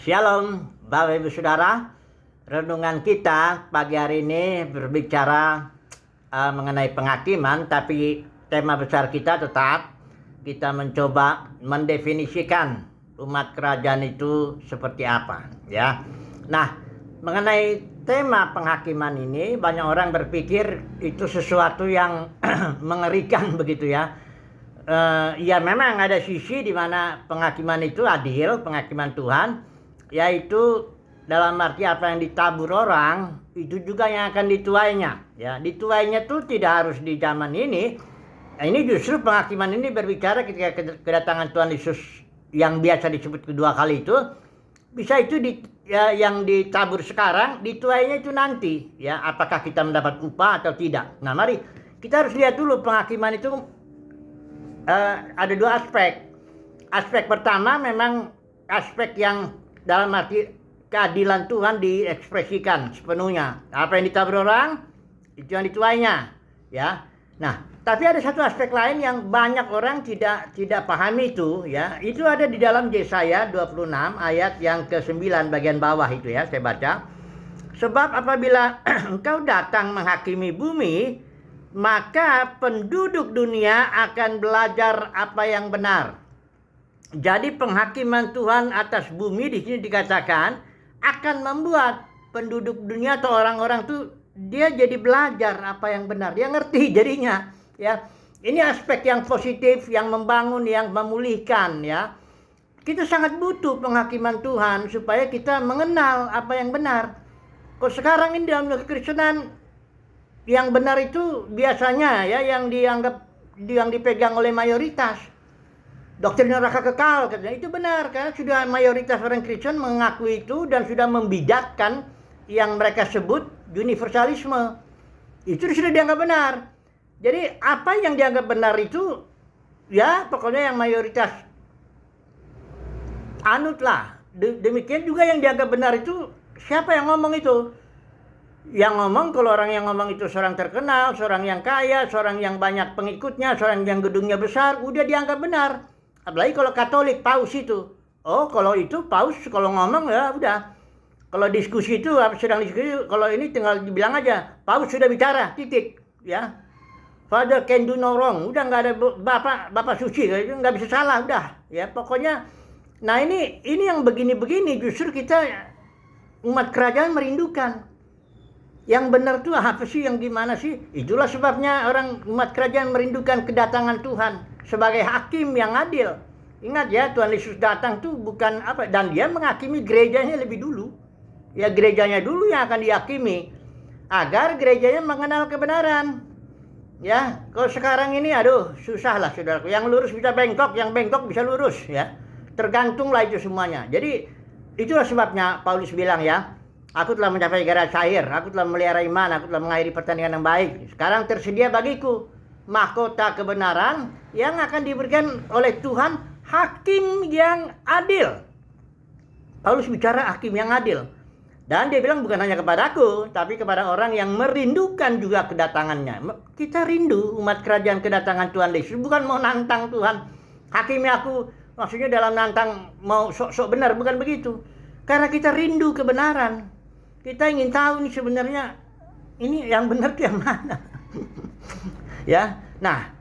Shalom, Bapak Ibu Saudara. Renungan kita pagi hari ini berbicara mengenai penghakiman, tapi tema besar kita tetap kita mencoba mendefinisikan umat kerajaan itu seperti apa, ya. Nah, mengenai tema penghakiman ini banyak orang berpikir itu sesuatu yang mengerikan begitu ya. Ya memang ada sisi di mana penghakiman itu adil, penghakiman Tuhan, yaitu dalam arti apa yang ditabur orang itu juga yang akan dituainya. Ya, dituainya itu tidak harus di zaman ini. Nah, ini justru penghakiman ini berbicara ketika kedatangan Tuhan Yesus yang biasa disebut kedua kali itu, bisa itu yang ditabur sekarang, dituainya itu nanti. Ya, apakah kita mendapat upah atau tidak? Nah, mari kita harus lihat dulu penghakiman itu. Ada dua aspek. Aspek pertama memang aspek yang dalam arti keadilan Tuhan diekspresikan sepenuhnya. Apa yang ditabur orang itu yang dituainya, ya. Nah, tapi ada satu aspek lain yang banyak orang tidak pahami itu, ya. Itu ada di dalam Yesaya 26 ayat yang ke-9 bagian bawah itu ya, saya baca. Sebab apabila engkau datang menghakimi bumi, maka penduduk dunia akan belajar apa yang benar. Jadi penghakiman Tuhan atas bumi di sini dikatakan akan membuat penduduk dunia atau orang-orang itu dia jadi belajar apa yang benar. Dia ngerti jadinya, ya. Ini aspek yang positif, yang membangun, yang memulihkan, ya. Kita sangat butuh penghakiman Tuhan supaya kita mengenal apa yang benar. Kok sekarang ini dalam kekristenan yang benar itu biasanya ya yang dipegang oleh mayoritas. Doktrin neraka kekal katanya itu benar karena sudah mayoritas orang Kristen mengakui itu dan sudah membidatkan yang mereka sebut universalisme. Itu sudah dianggap benar. Jadi apa yang dianggap benar itu ya pokoknya yang mayoritas anutlah. Demikian juga yang dianggap benar itu siapa yang ngomong itu? Yang ngomong, kalau orang yang ngomong itu seorang terkenal, seorang yang kaya, seorang yang banyak pengikutnya, seorang yang gedungnya besar, udah dianggap benar. Apalagi kalau Katolik, Paus itu. Oh, kalau itu Paus kalau ngomong ya udah. Kalau diskusi itu sedang diskusi, kalau ini tinggal dibilang aja, Paus sudah bicara, titik, ya. Father can do no wrong, udah nggak ada bapak suci, nggak bisa salah, udah, ya. Pokoknya, nah ini yang begini-begini justru kita umat kerajaan merindukan. Yang benar tuh apa sih, yang gimana sih? Itulah sebabnya orang umat kerajaan merindukan kedatangan Tuhan sebagai hakim yang adil. Ingat ya, Tuhan Yesus datang tuh bukan apa, dan dia menghakimi gerejanya lebih dulu. Ya gerejanya dulu yang akan dihakimi agar gerejanya mengenal kebenaran. Ya, kalau sekarang ini aduh susah lah saudaraku. Yang lurus bisa bengkok, yang bengkok bisa lurus ya. Tergantunglah itu semuanya. Jadi itulah sebabnya Paulus bilang ya, aku telah mencapai garis akhir, aku telah memelihara iman, aku telah mengakhiri pertandingan yang baik. Sekarang tersedia bagiku mahkota kebenaran yang akan diberikan oleh Tuhan, hakim yang adil. Paulus bicara hakim yang adil. Dan dia bilang bukan hanya kepadaku, tapi kepada orang yang merindukan juga kedatangannya. Kita rindu umat kerajaan kedatangan Tuhan Yesus, bukan mau nantang Tuhan. Hakimi aku, maksudnya dalam nantang mau sok-sok benar, bukan begitu. Karena kita rindu kebenaran. Kita ingin tahu nih sebenarnya ini yang benar itu yang mana. Ya. Nah,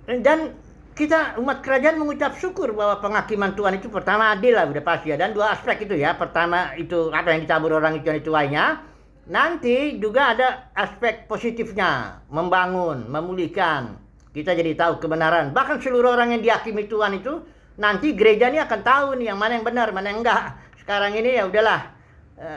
dan kita umat kerajaan mengucap syukur bahwa penghakiman Tuhan itu pertama adil lah, udah pasti ya. Dan dua aspek itu ya. Pertama itu apa yang ditabur orang itu yang dituainya. Nanti juga ada aspek positifnya, membangun, memulihkan. Kita jadi tahu kebenaran. Bahkan seluruh orang yang dihakimi Tuhan itu nanti gereja ini akan tahu nih yang mana yang benar, mana yang enggak. Sekarang ini ya udahlah.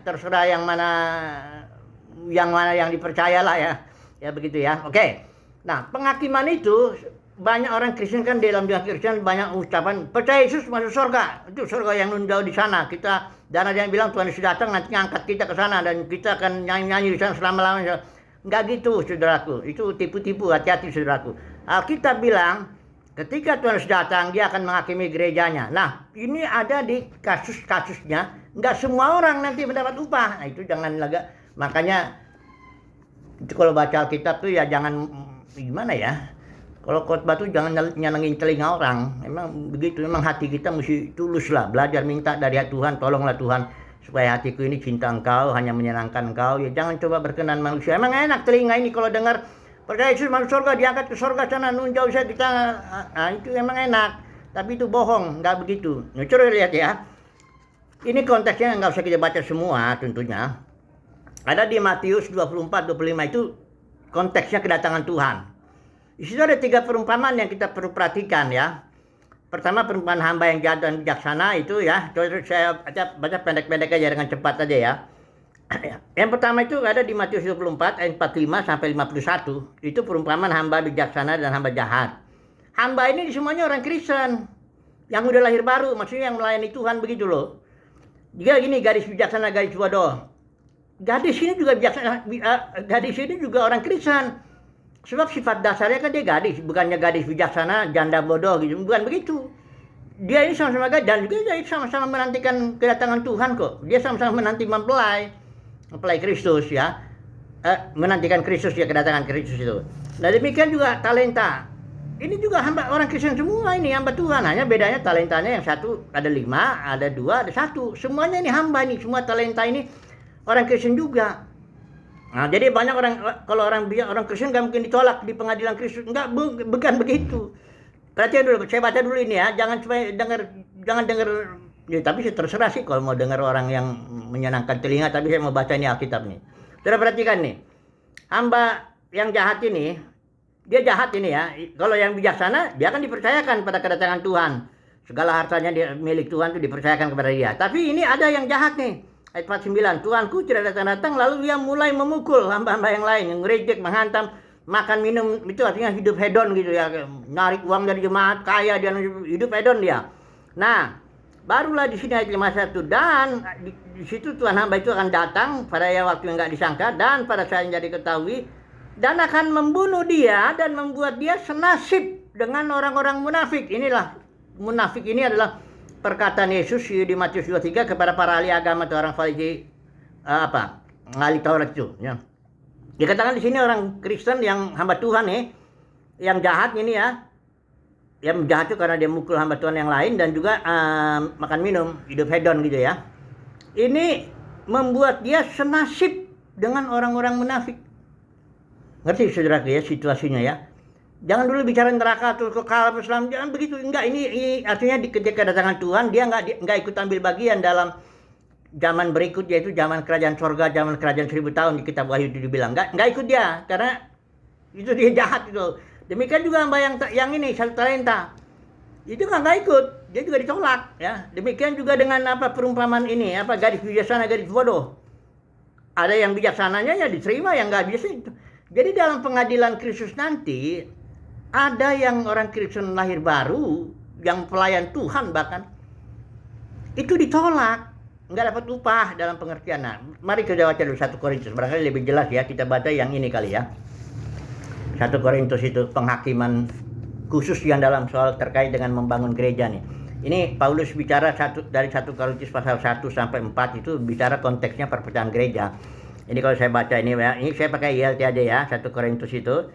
Terserah yang mana yang dipercayalah ya begitu ya. Oke. Nah, penghakiman itu banyak orang Kristen kan dalam dunia Kristen banyak ucapan percaya Yesus masuk surga. Itu surga yang nun jauh di sana. Kita dan ada yang bilang Tuhan Yesus datang nanti ngangkat kita ke sana dan kita akan nyanyi di sana selama-lamanya. Enggak gitu saudaraku. Itu tipu-tipu, hati-hati saudaraku. Alkitab bilang ketika Tuhan Yesus datang, dia akan menghakimi gerejanya. Nah, ini ada di kasus-kasusnya. Nggak semua orang nanti mendapat upah. Nah, itu jangan laga. Makanya itu kalau baca Alkitab tuh ya jangan gimana ya. Kalau khotbah tuh jangan nyenengin telinga orang. Memang begitu, memang hati kita mesti tulus lah. Belajar minta dari Tuhan, tolonglah Tuhan. Supaya hatiku ini cinta Engkau, hanya menyenangkan Engkau. Ya jangan coba berkenan manusia. Emang enak telinga ini kalau dengar percaya Yesus masuk surga, diangkat ke surga sana, nunjau saya kita. Nah, itu emang enak. Tapi itu bohong, nggak begitu. Nah, coba lihat ya. Ini konteksnya nggak usah kita baca semua tentunya. Ada di Matius 24-25 itu konteksnya kedatangan Tuhan. Di situ ada 3 perumpamaan yang kita perlu perhatikan ya. Pertama, perumpamaan hamba yang jahat dan bijaksana itu ya. Coba saya baca pendek-pendek aja dengan cepat aja ya. Yang pertama itu ada di Matius 24 ayat 45 sampai 51. Itu perumpamaan hamba bijaksana dan hamba jahat. Hamba ini semuanya orang Kristen yang udah lahir baru, maksudnya yang melayani Tuhan begitu loh. Dia gini, gadis bijaksana, gadis bodoh. Gadis ini juga bijaksana, gadis ini juga orang Kristen. Sebab sifat dasarnya kan dia gadis, bukannya gadis bijaksana, janda bodoh gitu, bukan begitu. Dia ini sama-sama gadis dan juga dia sama-sama menantikan kedatangan Tuhan kok. Dia sama-sama menanti mempelai Kristus ya. Menantikan Kristus ya, kedatangan Kristus itu. Nah demikian juga talenta. Ini juga hamba orang Kristen semua ini, hamba Tuhan. Hanya bedanya talentanya yang satu ada 5, ada 2, ada 1. Semuanya ini hamba ini, semua talenta ini orang Kristen juga. Nah, jadi banyak orang, kalau orang Kristen nggak mungkin ditolak di pengadilan Kristus. Enggak, bukan begitu. Perhatian dulu, saya baca dulu ini ya. Jangan dengar. Ya, tapi terserah sih kalau mau dengar orang yang menyenangkan telinga. Tapi saya mau baca ini Alkitab nih. Saudara perhatikan nih. Hamba yang jahat ini, dia jahat ini ya. Kalau yang bijaksana, dia akan dipercayakan pada kedatangan Tuhan. Segala hartanya milik Tuhan itu dipercayakan kepada dia. Tapi ini ada yang jahat nih. Ayat 49, Tuanku tidak datang-datang, lalu dia mulai memukul hamba-hamba yang lain, yang reject, menghantam, makan, minum, itu artinya hidup hedon gitu ya, narik uang dari jemaat, kaya, dia hidup hedon dia. Nah, barulah di sini ayat 51, dan di situ Tuhan hamba itu akan datang pada waktu yang nggak disangka, dan pada saat yang jadi ketahui, dan akan membunuh dia, dan membuat dia senasib dengan orang-orang munafik. Inilah, munafik ini adalah perkataan Yesus di Matius 23 kepada para ahli agama atau orang Farisi ahli Taurat itu ya. Dikatakan di sini orang Kristen yang hamba Tuhan yang jahat ini ya. Yang jahat itu karena dia mukul hamba Tuhan yang lain dan juga makan minum, hidup hedon gitu ya. Ini membuat dia senasib dengan orang-orang munafik. Ngerti saudara ya situasinya ya. Jangan dulu bicara neraka atau kekal Islam, jangan begitu. Enggak, ini artinya ketika kedatangan Tuhan dia enggak ikut ambil bagian dalam zaman berikut, yaitu zaman kerajaan surga, zaman kerajaan 1000 tahun di kitab Wahyu itu dibilang. Enggak ikut dia karena itu dia jahat itu. Demikian juga hamba yang ini satu talenta. Itu enggak ikut, dia juga ditolak ya. Demikian juga dengan perumpamaan ini, gadis bijaksana, gadis bodoh. Ada yang bijaksananya ya diterima, yang enggak biasa itu. Jadi dalam pengadilan Kristus nanti ada yang orang Kristen lahir baru, yang pelayan Tuhan bahkan, itu ditolak, nggak dapat upah dalam pengertian. Nah, mari kita baca dulu 1 Korintus, barangkali lebih jelas ya, kita baca yang ini kali ya. 1 Korintus itu penghakiman khusus yang dalam soal terkait dengan membangun gereja nih. Ini Paulus bicara dari 1 Korintus pasal 1 sampai 4 itu bicara konteksnya perpecahan gereja. Ini kalau saya baca ini ya, ini saya pakai ILT aja ya, 1 Korintus itu.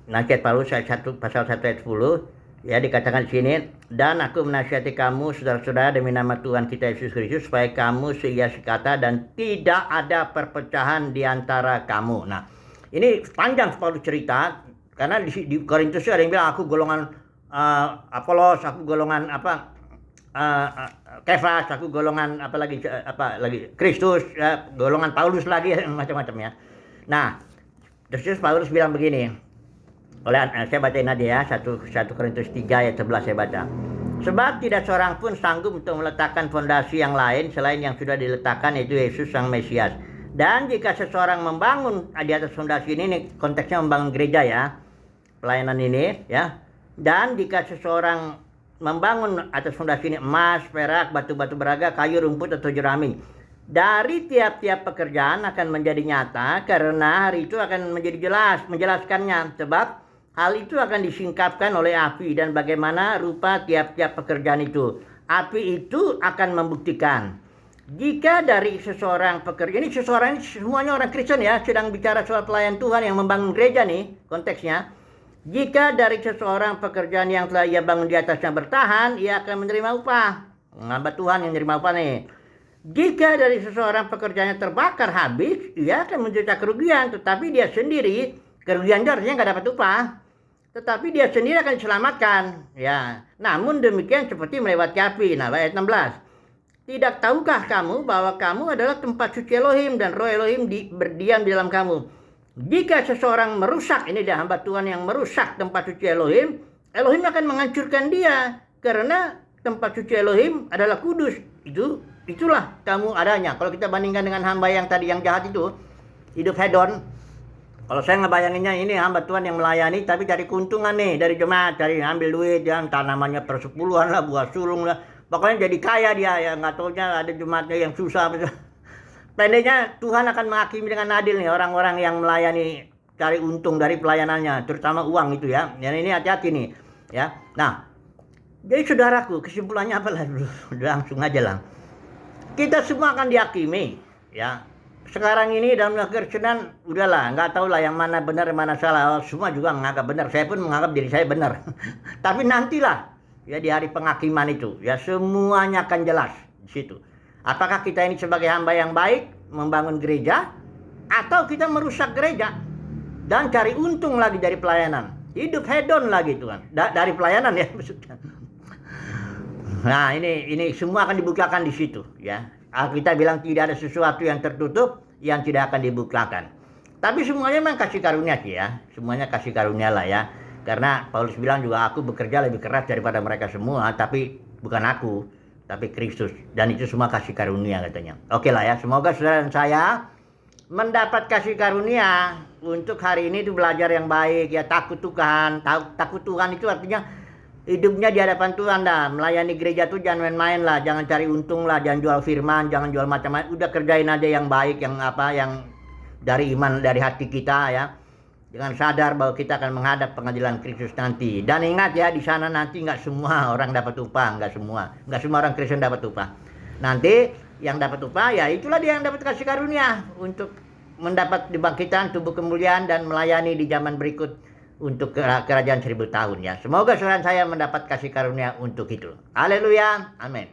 Nasihat Paulus pasal 1 ayat 10 ya, dikatakan di sini, dan aku menasihati kamu saudara-saudara demi nama Tuhan kita Yesus Kristus supaya kamu seia sekata dan tidak ada perpecahan di antara kamu. Nah, ini panjang Paulus cerita karena di Korintus ada yang bilang aku golongan Apolos, aku golongan Kefas, aku golongan apa lagi Kristus, golongan Paulus lagi macam-macam ya. Nah, terus Paulus bilang begini. Saya bacain aja ya, 1 Korintus 3 ayat 11 saya baca. Sebab tidak seorang pun sanggup untuk meletakkan fondasi yang lain selain yang sudah diletakkan, yaitu Yesus Sang Mesias. Dan jika seseorang membangun di atas fondasi ini konteksnya membangun gereja ya, pelayanan ini ya. Dan jika seseorang membangun atas fondasi ini emas, perak, batu-batu beraga, kayu, rumput atau jerami, dari tiap-tiap pekerjaan akan menjadi nyata karena hari itu akan menjadi menjelaskannya. Sebab hal itu akan disingkapkan oleh api dan bagaimana rupa tiap-tiap pekerjaan itu. Api itu akan membuktikan. Jika dari seseorang pekerja, ini seseorang ini semuanya orang Kristen ya, sedang bicara soal pelayan Tuhan yang membangun gereja nih konteksnya. Jika dari seseorang pekerjaan yang telah ia bangun di atasnya bertahan, ia akan menerima upah. Hamba Tuhan yang menerima upah nih. Jika dari seseorang pekerjaannya terbakar habis, ia akan menderita kerugian, tetapi dia sendiri, kerugian itu artinya nggak dapat upah, tetapi dia sendiri akan diselamatkan. Ya, namun demikian seperti melewati api. Nah, ayat 16. Tidak tahukah kamu bahwa kamu adalah tempat suci Elohim dan roh Elohim berdiam di dalam kamu? Jika seseorang merusak, ini dia hamba Tuhan yang merusak tempat suci Elohim, Elohim akan menghancurkan dia, karena tempat suci Elohim adalah kudus. Itulah kamu adanya. Kalau kita bandingkan dengan hamba yang tadi yang jahat itu, hidup hedon. Kalau saya ngebayanginnya, ini hamba Tuhan yang melayani tapi cari keuntungan nih dari jemaat, cari ambil duit, ya, entah namanya persepuluhan lah, buah sulung lah, pokoknya jadi kaya dia, ya nggak taunya ada jemaatnya yang susah. Pendeknya Tuhan akan menghakimi dengan adil nih orang-orang yang melayani, cari untung dari pelayanannya, terutama uang itu ya. Dan ini hati-hati nih, ya. Nah, jadi saudaraku, kesimpulannya apa lah? Langsung aja lah. Kita semua akan dihakimi, ya. Sekarang ini dalam Kristen udahlah, nggak tahu lah yang mana benar, yang mana salah. Semua juga menganggap benar. Saya pun menganggap diri saya benar. Tapi nantilah, ya di hari penghakiman itu, ya semuanya akan jelas di situ. Apakah kita ini sebagai hamba yang baik membangun gereja, atau kita merusak gereja dan cari untung lagi dari pelayanan, hidup hedon lagi Tuhan, dari pelayanan ya maksudnya. Nah ini semua akan dibukakan di situ ya. Kita bilang tidak ada sesuatu yang tertutup yang tidak akan dibukakan. Tapi semuanya memang kasih karunia sih ya, semuanya kasih karunia lah ya. Karena Paulus bilang juga aku bekerja lebih keras daripada mereka semua, tapi bukan aku, tapi Kristus, dan itu semua kasih karunia katanya. Oke lah ya, semoga saudara dan saya mendapat kasih karunia untuk hari ini itu belajar yang baik ya, takut Tuhan. Takut Tuhan itu artinya hidupnya di hadapan Tuhan dah. Melayani gereja tuh jangan main-main lah, jangan cari untung lah, jangan jual firman, jangan jual macam-macam. Udah kerjain aja yang baik, yang apa, yang dari iman, dari hati kita ya. Dengan sadar bahwa kita akan menghadap pengadilan Kristus nanti. Dan ingat ya, di sana nanti nggak semua orang dapat upah, nggak semua orang Kristen dapat upah. Nanti yang dapat upah ya itulah dia yang dapat kasih karunia untuk mendapat dibangkitan tubuh kemuliaan dan melayani di zaman berikut untuk kerajaan 1000 tahun ya. Semoga saudara saya mendapat kasih karunia untuk itu. Haleluya, amin.